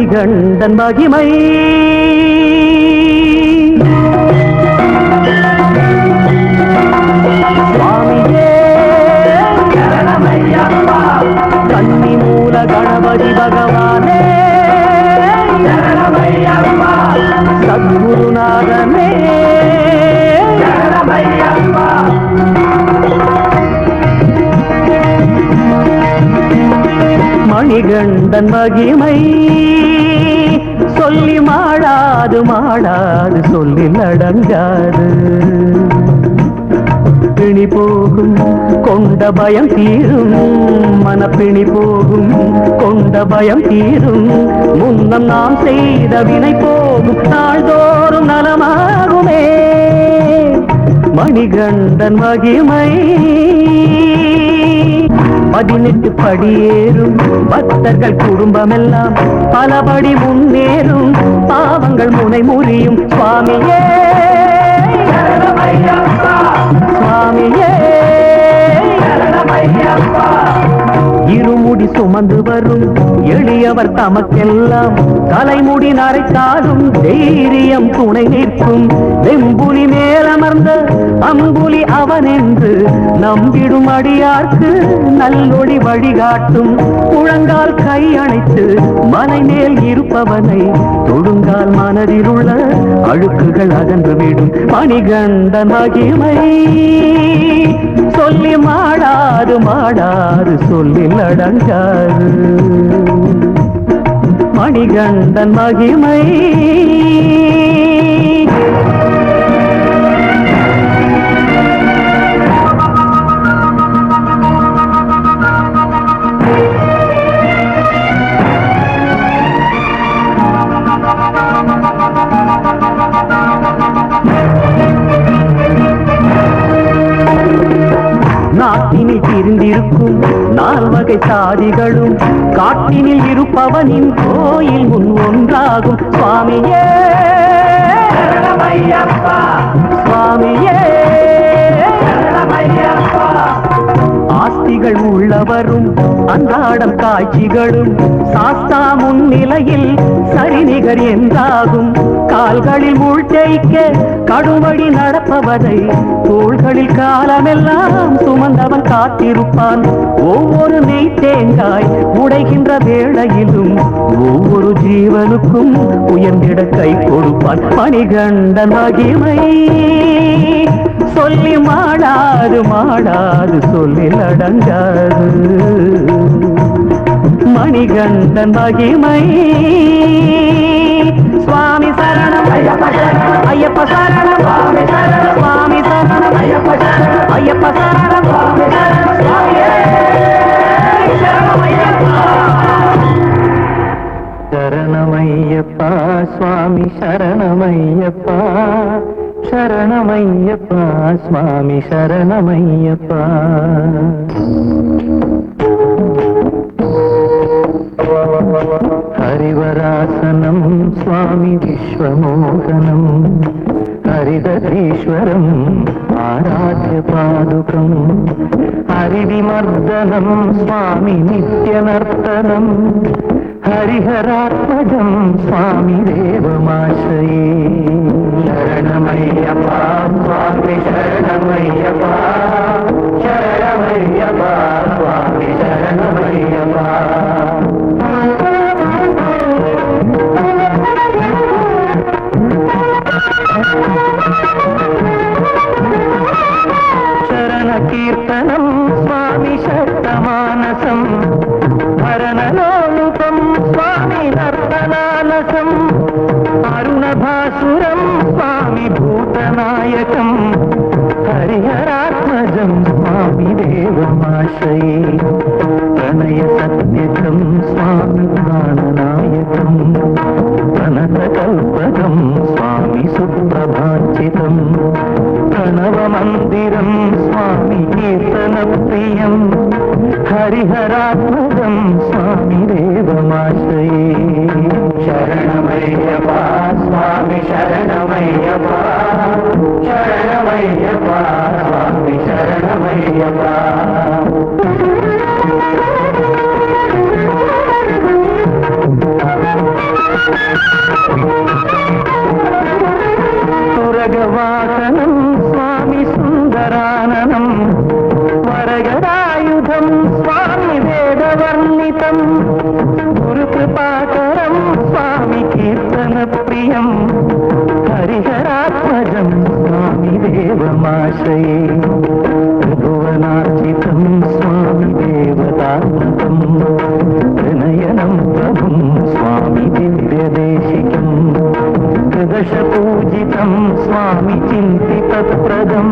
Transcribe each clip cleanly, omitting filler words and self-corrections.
மணிகண்டன் மகிமை சுவாமியே சரணமையப்பா கன்னி மூல கணபதி பகவானே சரணமையப்பா சத்குருநாதனே சரணமையப்பா மணிகண்டன் மகிமை சொல்லி மாடாது மாடாது சொல்லி அடங்காது பிணி போகும் கொண்ட பயம் தீரும் மனப்பிணி போகும் கொண்ட பயம் தீரும் முன்னம் நாம் செய்த வினை போகும் நாள்தோறும் நலமாகுமே மணிகண்டன் மகிமை 18 படியேறும் பக்தர்கள் குடும்பமெல்லாம் பலபடி முன்னேறும் பாவங்கள் முனை முறியும் சுவாமியே சுவாமியே இருமுடி சுமந்து வரும் எளியவர் தமக்கெல்லாம் தலைமுடி நரைத்தாலும் தைரியம் துணை நிற்கும் வெம்புலி மேலமர்ந்த அம்புலி அவன் என்று நம்பிடும் அடியார்க்கு நல்லொளி வழிகாட்டும் முழங்கால் கை அணைத்து மலை மேல் இருப்பவனை தொடுங்கால் மனதில் உள்ள அழுக்குகள் அகன்றுவிடும் மணிகண்டன் மகிமை சொல்லி மாடாது மாடாது சொல்லி அடங்காது மணிகண்டன் மகிமை நாட்டினில் பிரிந்திருக்கும் 4 வகை சாதிகளும் காட்டினில் இருப்பவனின் கோயில் முன் ஒன்றாகும் சுவாமியே சுவாமியே ஆஸ்திகள் உள்ளவரும் அன்றாடம் காட்சிகளும் சாஸ்தா முன்னிலையில் சரிநிகர் என்றாகும் கால்களில் மூள் தேய்க்க கடுவடி நடப்பவரை தோள்களில் காலமெல்லாம் சுமந்தவன் காத்திருப்பான் ஒவ்வொரு நெய் தேங்காய் உடைகின்ற வேளையிலும் ஒவ்வொரு ஜீவனுக்கும் உயர்ந்திட கை கொடுப்பான் மணிகண்டன் மகிமை சொல்லி மாடாது மாடாது சொல்லி அடங்காது மணிகண்டன் மகிமை சுவாமி சரணம் ஐயப்ப சரணம் சுவாமி சரணம் ஐயப்ப சரணம் சரணமையப்பா சுவாமி சரணமையப்பா சரணமையப்பா சுவாமி சரணமையப்பா ஹரிவராசனம் சுவாமி விஸ்வமோகனம் ஹரிதரீஸ்வரம் ஆராத்ய பாதுகம் ஹரிவிமர்தனம் சுவாமி நித்யநர்த்தனம் ஹரிஹராத்மஜம் சுவாமி தேவமாஸ்ரயே சரணமையப்பா சுவாமி சரணமையப்பா சரணமையப்பா சுவாமி சரணமையப்பா சரண கீர்த்தனம் சுவாமி சப்தமானசம் ஹரணலோலுகம் சுவாமி நர்த்தனாலசம் அருணபாசுரம் சுவாமி பூதநாயகம் ஹரிஹராத்மஜம் சுவாமி தேவமாஸ்ரயே பிரணய சத்யகம் சுவாமி ஞானநாயகம் प्रणतकल्पकं स्वामी सुप्रभाचितं प्रणवमन्दिरं स्वामी कीर्तनप्रियं हरिहरात्मजं स्वामी देवमाश्रये शरणमय्यप्पा स्वामी शरणमय्यप्पा शरणमय्यप्पा स्वामी शरणमय्यप्पा त्रिभुवनाश्रये त्रिभुवनार्चितं स्वामि देवतात्मकं त्रिनयनं प्रभुं स्वामि दिव्यदेशिकं त्रिदशपूजितं स्वामि चिन्तितप्रदं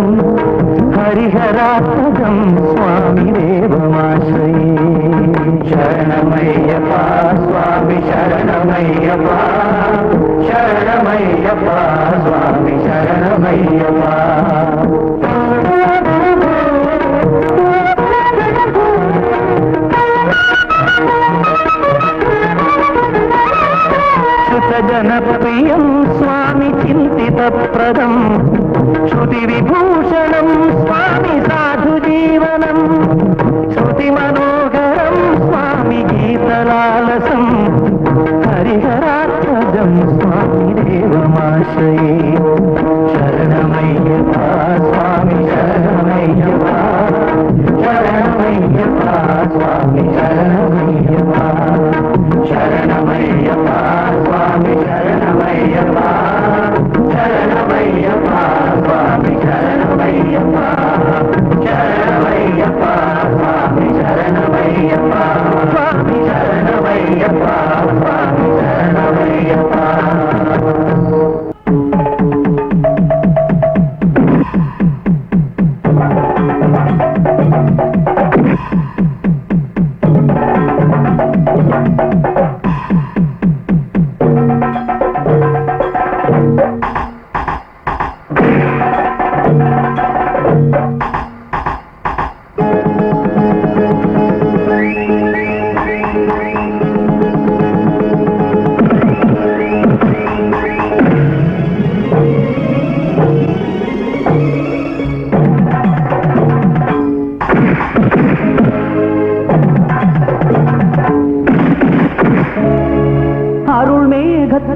हरिहरात्मकं स्वामि देवमाश्रये शरणमय्यप्पा स्वामि शरणमय्यप्पा शरणमय्यप्पा स्वामि शरणमय्यप्पा श्रुतजनप्रियं स्वामि चिन्तितप्रदं श्रुतिविभूषणं स्वामि साधुजीवनं श्रुतिमनोहरं स्वामि गीतलालसं हरिहरात्मजं स्वामि देवमाश्रये शरणमय्यप्पा स्वामि शरणमय्यप्पा शरणमय्यप्पा स्वामि शरणमय्यप्पा शरणमय्यप्पा स्वामि शरणमय्यप्पा शरणमय्यप्पा स्वामि शरणमय्यप्पा शरणमय्यप्पा स्वामि शरणमय्यप्पा स्वामि शरणमय्यप्पा स्वामि शरणमय्यप्पा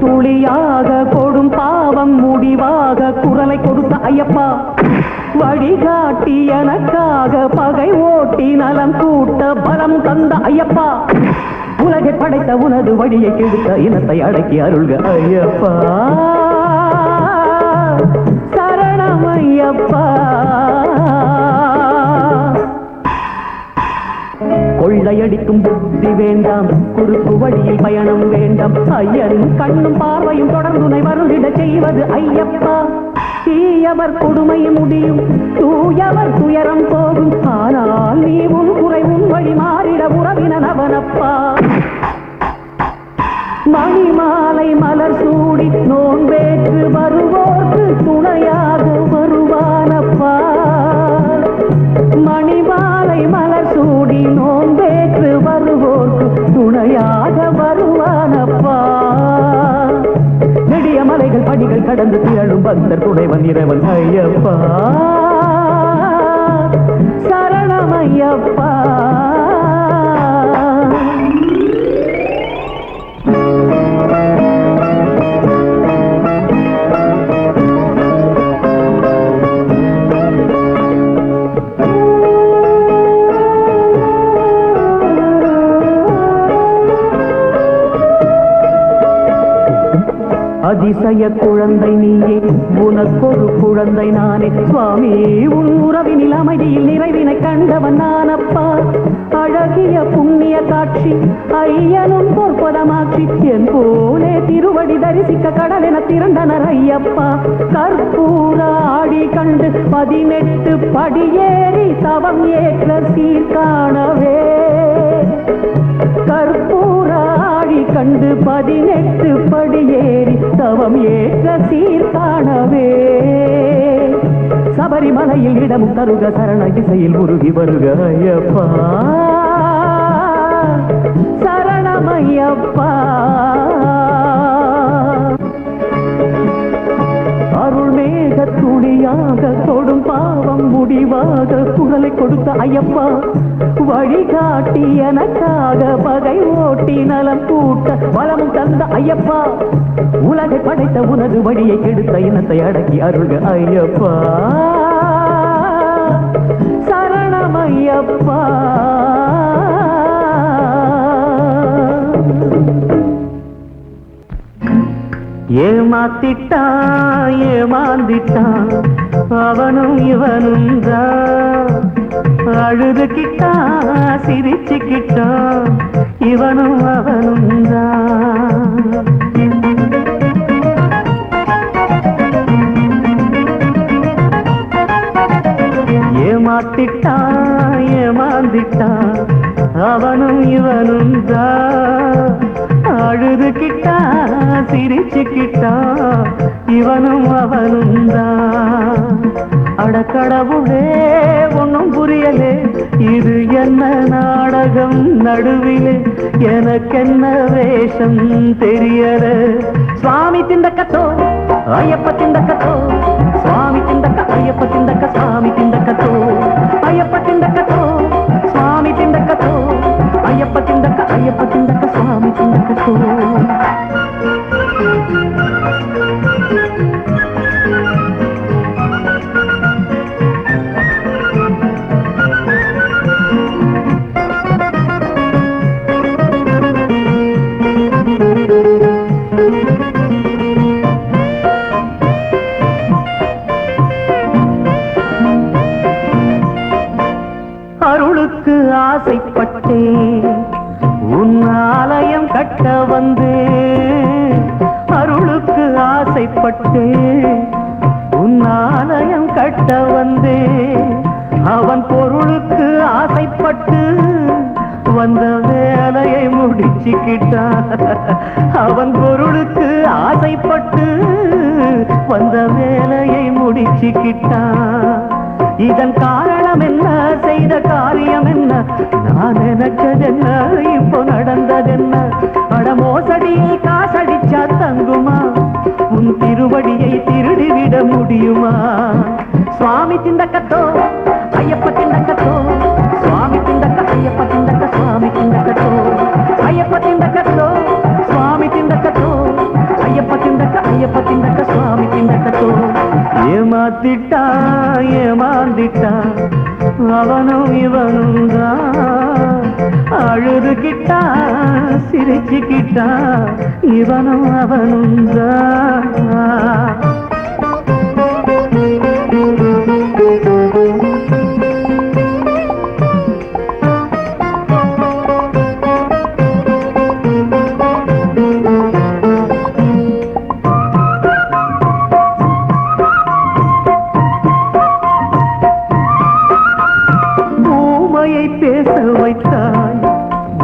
துளியாக கொடும் பாவம் முடிவாக குரலை கொடுத்த ஐயப்பா வழிகாட்டி எனக்காக பகை ஓட்டி நலம் கூட்ட பலம் தந்த ஐயப்பா உலகை படைத்த உனது வழியை கெடுத்த இனத்தை அடக்கி அருள்க ஐயப்பா சரணம் ஐயப்பா கொள்ளையடிக்கும் புத்தி வேண்டாம் குறுக்கு வழியில் பயணம் வேண்டாம் ஐயரின் கண்ணும் பார்வையும் தொடர்ந்துனை வருகிட செய்வது ஐயப்பா தீயவர் கொடுமை முடியும் தூயவர் துயரம் போகும் ஆனால் நீ உன் குறை உன் வழி மாறிட உறவினன் அவனப்பா மணிமாலை மலர் சூடி நோன்பேற்று வருவோர்க்கு துணையாக வருவானப்பா மணிமாலை மலர் சூடி நோன்பேற்று வருவோர்க்கு துணையாக வருவானப்பா நெடிய மலைகள் படிகள் கடந்து திரளும் பக்தர் துணைவன் இறைவன் ஐயப்பா சரணம் ஐயப்பா அதிசய குழந்தை நீயே உனக்கொரு குழந்தை நானே சுவாமி உன் உறவினில் அமைதியில் நிறைவினை கண்டவன் நானப்பா அழகிய புண்ணிய காட்சி ஐயனும் பொற்பதமாட்சி என் போலே திருவடி தரிசிக்க கடலென திரண்டனர் ஐயப்பா கற்பூர ஆடி கண்டு 18 படியேறி தவம் ஏற்ற சீர்காணவே கற்பூர ஆடி கண்டு 18 படியேறி தவம் ஏற்ற சீர்காணவே சபரிமலையில் இடமும் தருக சரண திசையில் உருகி வருக ஐயப்பா சரணமையப்பா அருள்மேக துளியாக கொடும் பாவம் முடிவாக குரலை கொடுத்த ஐயப்பா வழிகாட்டி எனக்காக பகை ஓட்டி நலம் கூட்ட பலமும் தந்த ஐயப்பா உலகை படைத்த உனது வழியை கெடுத்த இனத்தை அடக்கி அருள்க ஐயப்பா சரணம் ஐயப்பா ஏமாத்திட்டான் ஏமாந்திட்டான் அவனும் இவனும் தான் அழுதுகிட்டா சிரிச்சுக்கிட்டா இவனும் அவனும் தான். ஏமாத்திட்டா ஏமாந்திட்டா அவனும் இவனும் தான் அழுதுகிட்டா சிரிச்சுக்கிட்டா இவனும் அவனும் தான். அடக்கடவுளே ஒன்னும் புரியலே இது என்ன நாடகம் நடுவிலே எனக்கென்ன வேஷம் தெரியல. சுவாமி திண்டக்கத்தோ ஐயப்ப திண்டக்கத்தோ சுவாமி திண்டக்க ஐயப்ப திண்டக்க சுவாமி திண்டக்கத்தோ ஐயப்ப திண்டக்கத்தோ சுவாமி திண்டக்கத்தோ ஐயப்ப திண்டக்க ஐயப்ப திண்டக்க சுவாமி திண்டக்கத்தோ. அருளுக்கு ஆசைப்பட்டேன் உன் ஆலயம் கட்ட வந்தேன். அருளுக்கு ஆசைப்பட்டேன் உன் ஆலயம் கட்ட வந்தேன். அவன் பொருளுக்கு ஆசைப்பட்டு வந்த வேலையை முடிச்சுக்கிட்டான். அவன் பொருளுக்கு ஆசைப்பட்டு வந்த வேலையை முடிச்சுக்கிட்டான். இதன் காரணம் என்ன செய்த காரியம் என்ன நான் நினைச்சதென்ன இப்போ நடந்ததென்ன. அடமோசடியில் காசடிச்சா தங்குமா உன் திருவடியை திருடிவிட முடியுமா. சுவாமி திண்டக்கத்தோ ஐயப்ப திண்டக்கத்தோ சுவாமி திண்டக்க ஐயப்ப திண்டக்க சுவாமி திண்டக்கத்தோ ஐயப்ப திண்டக்கத்தோ சுவாமி திண்டக்கத்தோ ஐயப்ப திண்டக்க ஐயப்ப திண்டக்க சுவாமி திண்டக்கத்தோ. ஏமாத்திட்டா ஏமாந்திட்டா அவனும் இவனும் தான் அழுதுகிட்டா சிரிச்சுக்கிட்டா இவனும் அவனும் தான். பேச வைத்தாய்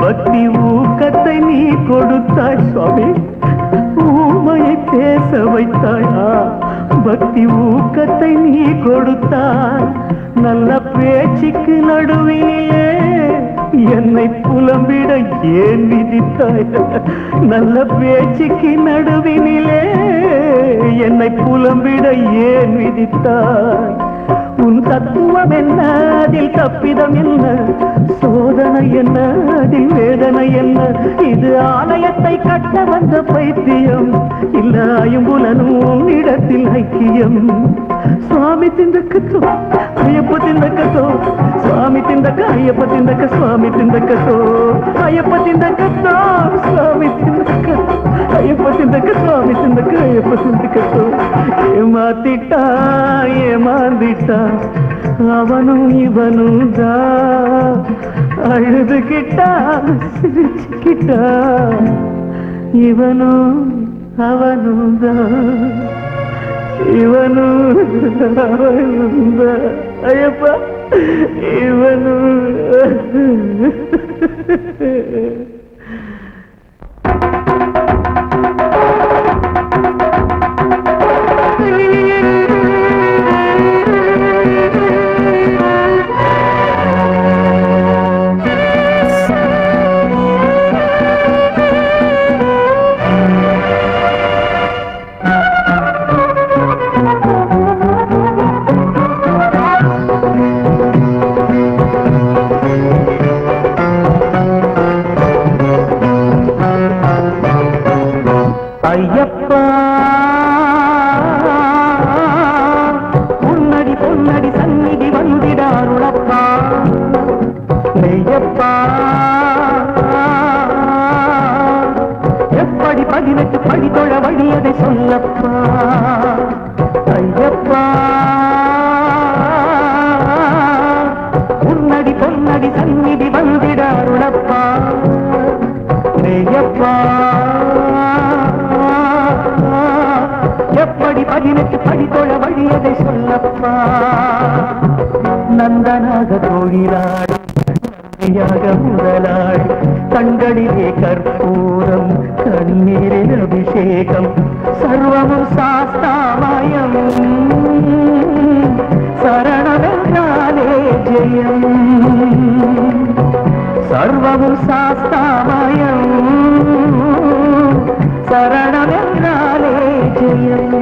பக்தி ஊக்கத்தை நீ கொடுத்தாய் சுவாமி. ஊமையை பேச வைத்தாயா பக்தி ஊக்கத்தை நீ கொடுத்தாய். நல்ல பேச்சுக்கு நடுவிலே என்னை புலம்பிட ஏன் விதித்தாய். நல்ல பேச்சுக்கு நடுவினிலே என்னை புலம்பிட ஏன் விதித்தாய். உன் தத்துவம் என்ன அதில் தப்பிதம் என்ன சோதனை என்ன அதில் வேதனை என்ன. இது ஆலயத்தை கட்ட வந்த பைத்தியம் இல்ல ஐம்புலனும் இடத்தில் ஐக்கியம். சுவாமி திண்டக்கத்தோ ஐயப்ப திண்டக்கத்தோ சுவாமி திண்டக்க ஐயப்ப திண்டக்க சுவாமி திண்டக்கத்தோ ஐயப்ப திண்டக்கத்தோ சுவாமி திண்டக்க ஐயப்ப திண்டக்க சுவாமி திண்டக்க ஐயப்ப திண்டக்கத்தோ. ஏமாத்திட்டா ஏமாந்திட்டா அவனும் இவனும் தான் அழுதுகிட்டா சிரிச்சுக்கிட்டா இவனும் அவனும் தான் இவனும் அவனும் தான் ஐயப்பா இவனும். நந்தனாக தொழிலாளி நன்மையாக முதலாளி கண்களிலே கற்பூரம் கண்ணீரில் அபிஷேகம் சர்வமும் சாஸ்தாமயம் சரணமென்றாலே ஜெயம் சர்வமும் சாஸ்தாமயம் சரணமென்றாலே ஜெயம்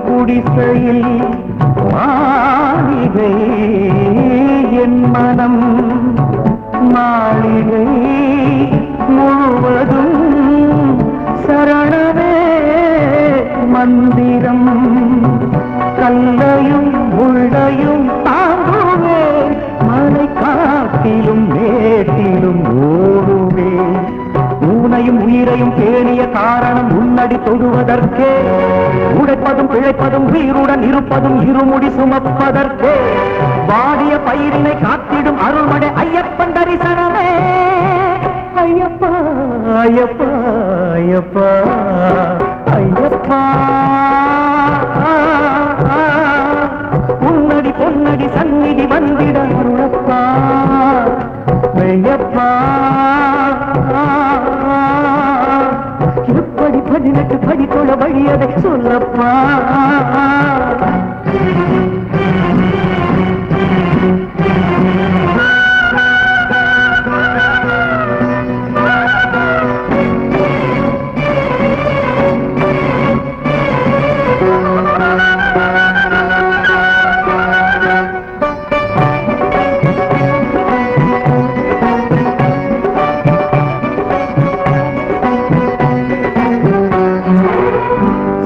குடிசையில் மாளிகை என் மனம் மாளிகை முழுவதும் சரணமே மந்திரம் கல்லையும் முள்ளையும் தாங்குவே மலை காட்டிலும் மேட்டிலும் ஓடுவேன் ஊனையும் உயிரையும் பேணிய காரணம் முன்னடி தொடுவதற்கே உடைப்பதும் பிழைப்பதும் உயிருடன் இருப்பதும் இருமுடி சுமப்பதற்கே வாடிய பயிரினை காத்திடும் அருள்மடை ஐயப்பன் தரிசனமே ஐயப்பா ஐயப்பா ஐயப்பா ஐயப்பா உன்னடி பொன்னடி சந்நிதி வந்திட அருளப்பா ஐயப்பா எப்படி 18 படித்தோட வழியதை சொல்லப்பா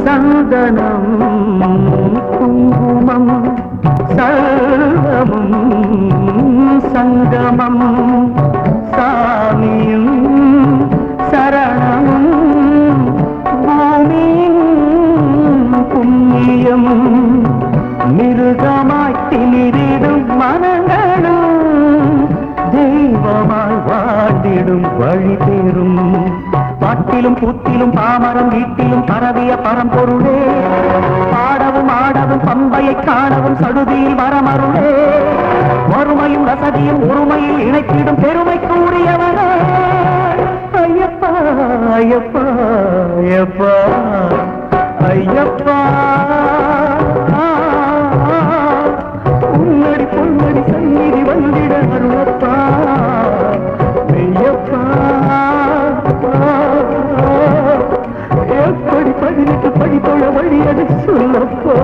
சந்தனம் குங்குமம் சர்வமும் சங்கமம் சாமியும் சரணமும் பூமியும் புண்ணியம் மிருகமாய் திமிரிடும் மனங்களும் தெய்வமாய் வாழ்ந்திடும் வழி பெறும் பாட்டிலும் பூத்திலும் பாமரம் வீட்டிலும் பரவிய பரம்பொருளே பாடவும் ஆடவும் பம்பையை காணவும் சடுதியில் வரமருளே வறுமையும் வசதியும் ஒருமையில் இணைத்திடும் பெருமை கூறியவனே ஐயப்பா ஐயப்பா ஐயப்பா ஐயப்பா உன்னடி பொன்னடி சந்நிதி வந்திட அருளப்பா ஐயப்பா எப்படி 18 படித்தோட வழியது சொல்லப்போ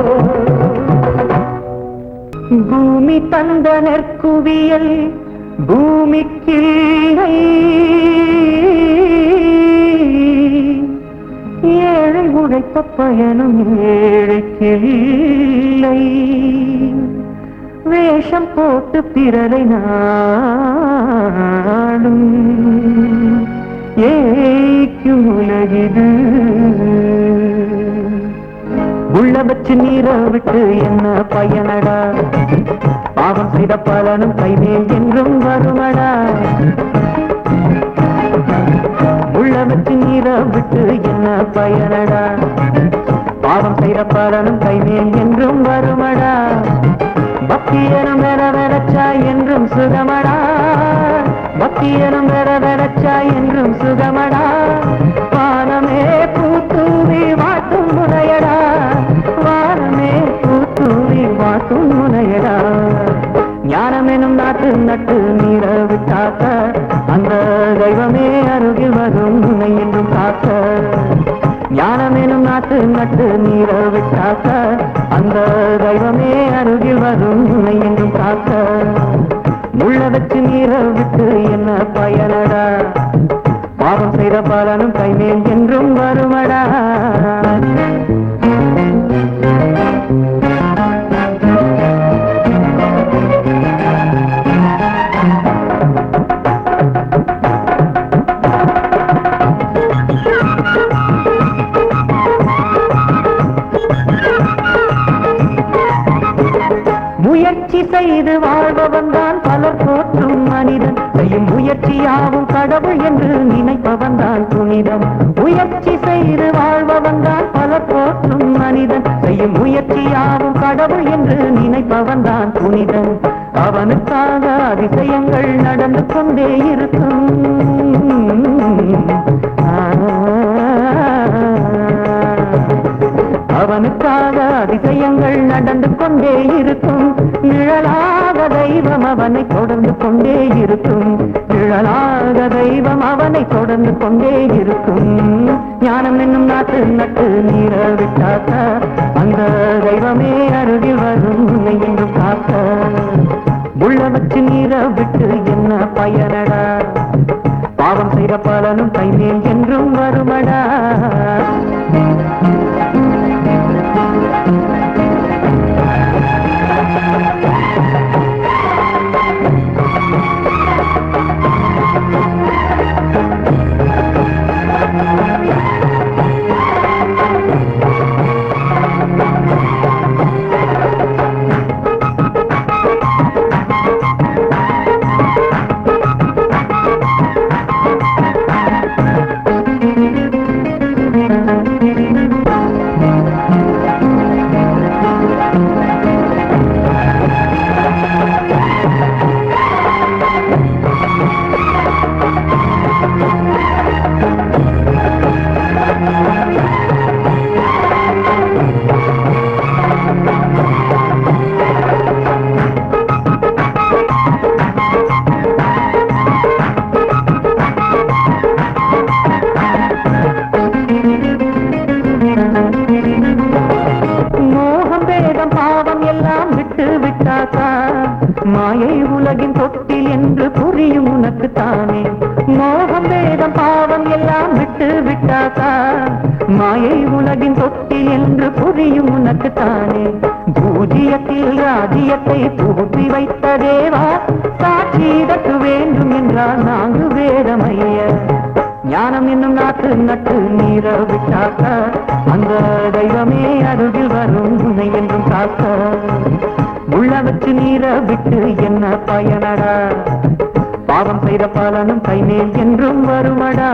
பூமி தந்த நெற்குவியல் பூமிக்கில்லை ஏழை உழைத்த பயனும் ஏழைக்கில்லை வேஷம் போட்டு பிறரை நாடும் ஏய்க்கும் உலகிது உள்ள வச்சு நீர விட்டு என்ன பயனடா பாவம் செய்த பலனும் கைமேல் என்றும் வருமடா உள்ள வச்சு நீர விட்டு என்ன பயனடா பாவம் செய்த பலனும் கைமேல் என்றும் வருமடா பக்தியனும் வேற வேறச்சாய் என்றும் சுகமடா பக்தியனும் வேற வேறச்சாய் என்றும் சுகமடா வானமே பூத்தூவி வாட்டும் முனையடா வானமே பூத்தூவி வாட்டும் முனையடா ஞானமெனும் நாட்டு நட்டு நீர விட்டாக்க அந்த தெய்வமே அருகில் வரும் உன்னை என்றும் காக்க ஞானமெனும் நாட்டு நட்டு நீர விட்டாக்க அந்த தெய்வமே அருகில் வரும் உன்னை என்றும் காக்க முள்ள வச்சு நீர விட்டு என்ன பயனடா பாவம் செய்த பலனும் கைமேல் என்றும் வருமடா செய்து வாழ்பவன் தான் பலர் போற்றும் மனிதன் செய்யும் முயற்சியாவும் கடவுள் என்று நினைப்பவன் தான் புனிதன் முயற்சி செய்து வாழ்பவன் தான் பலர் போற்றும் மனிதன் செய்யும் முயற்சியாவும் கடவுள் என்று நினைப்பவன் தான் புனிதன் அவனுக்காக அதிசயங்கள் நடந்து கொண்டே இருக்கும் அவனுக்காக அதிசயங்கள் நடந்து கொண்டே இருக்கும் நிழலாக தெய்வம் அவனை தொடர்ந்து கொண்டே இருக்கும் நிழலாக தெய்வம் அவனை தொடர்ந்து கொண்டே இருக்கும் ஞானம் என்னும் நாட்டு நட்டு நீர விட்டாக்க அந்த தெய்வமே அருகில் வரும் உன்னை என்றும் காக்க உள்ள வச்சு நீர விட்டு என்ன பயனடா பாவம் செய்த பலனும் கைமேல் என்றும் வருமடா மாயை உலகின் தொட்டில் என்று புரியும் உனக்கு தானே மோகம் வேதம் பாவம் எல்லாம் விட்டு விட்டாக்கா மாயை உலகின் தொட்டில் என்று புரியும் உனக்கு தானே பூஜ்ஜியத்தில் ராஜ்யத்தை புகுத்தி வைத்த தேவா சாட்சி இதற்கு வேண்டும் என்றால் நான்கு வேதமைய ஞானம் என்னும் நாட்டு நட்டு நீர விட்டாக்க அந்த தெய்வமே அருகில் வரும் உன்னை என்றும் காக்க உள்ள வச்சு நீர விட்டு என்ன பயனடா பாவம் செய்த பலனும் கைமேல் என்றும் வருமடா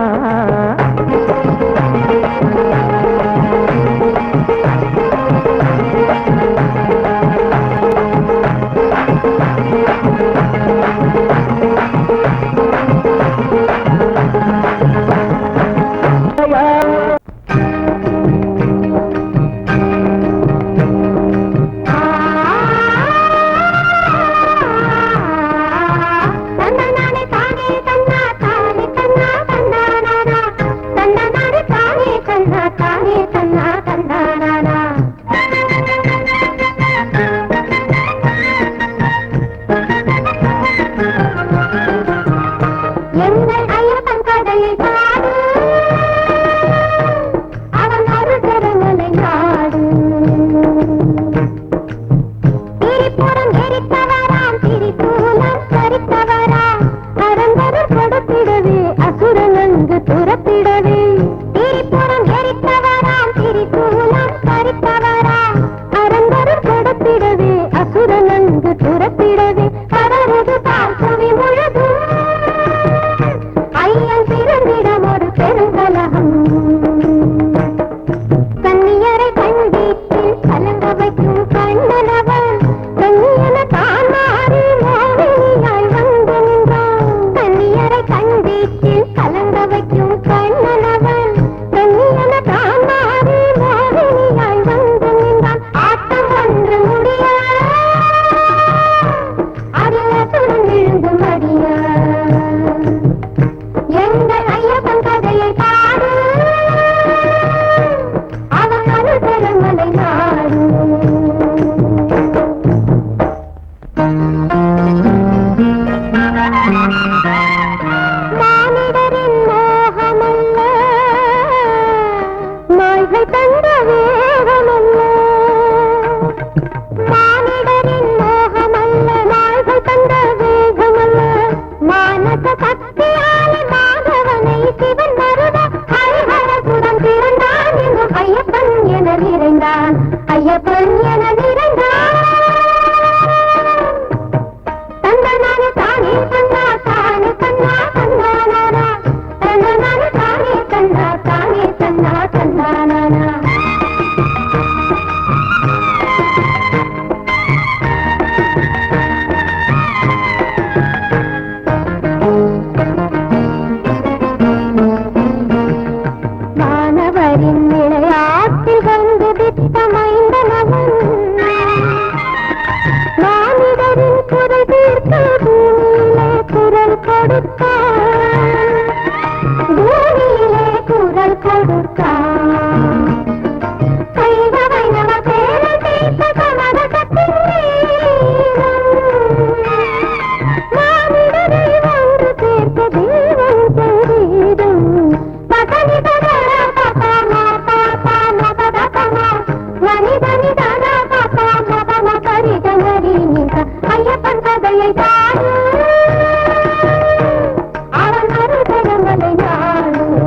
ஐயன் பிறந்திட மாலை நாளும்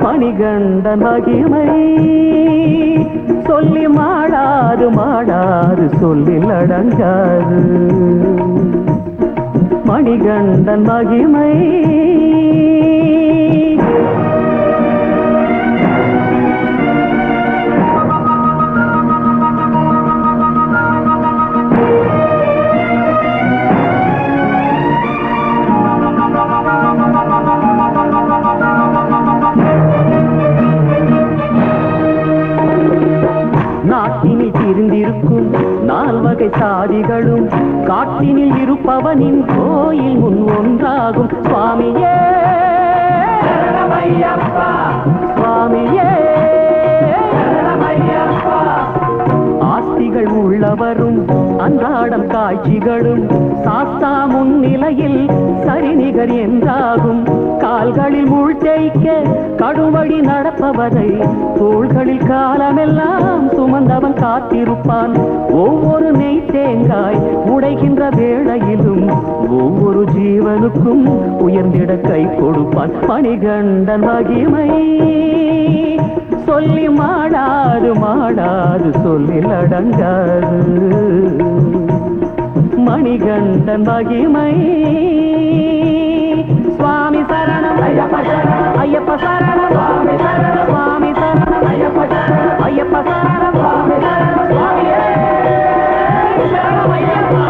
மணிகண்டன் மகிமை சொல்லி மாடாது மாடாது சொல்லில் அடங்காது மணிகண்டன் மகிமை காணிக்கை சாதிகளும் காட்டினில் இருப்பவனின் கோயில் முன் ஒன்றாகும் சுவாமியே சரணமையப்பா சுவாமியே சரணமையப்பா ஆஸ்திகள் உள்ளவரும் அன்றாடம் காட்சிகளும் சாஸ்தா முன்னிலையில் சரிநிகர் என்றாகும் கால்களில் முள் தேய்க்க கடுவழி நடப்பவரை தோள்களில் காலமெல்லாம் சுமந்தவன் காத்திருப்பான் ஒவ்வொரு நெய் தேங்காய் உடைகின்ற வேளையிலும் ஒவ்வொரு ஜீவனுக்கும் உயர்ந்திட கை கொடுப்பான் மணிகண்டன் மகிமை சொல்லி மாடாது மாடாது சொல்லில் அடங்காது மணிகண்டன் மகிமை சுவாமி சரணம் ஐயப்ப சரணம் ஐயப்ப சரணம் சுவாமி சரணம் சுவாமி சரணம் ஐயப்ப சரணம் ஐயப்ப சரணம் சுவாமி சரணம் சுவாமியே சரணமையப்பா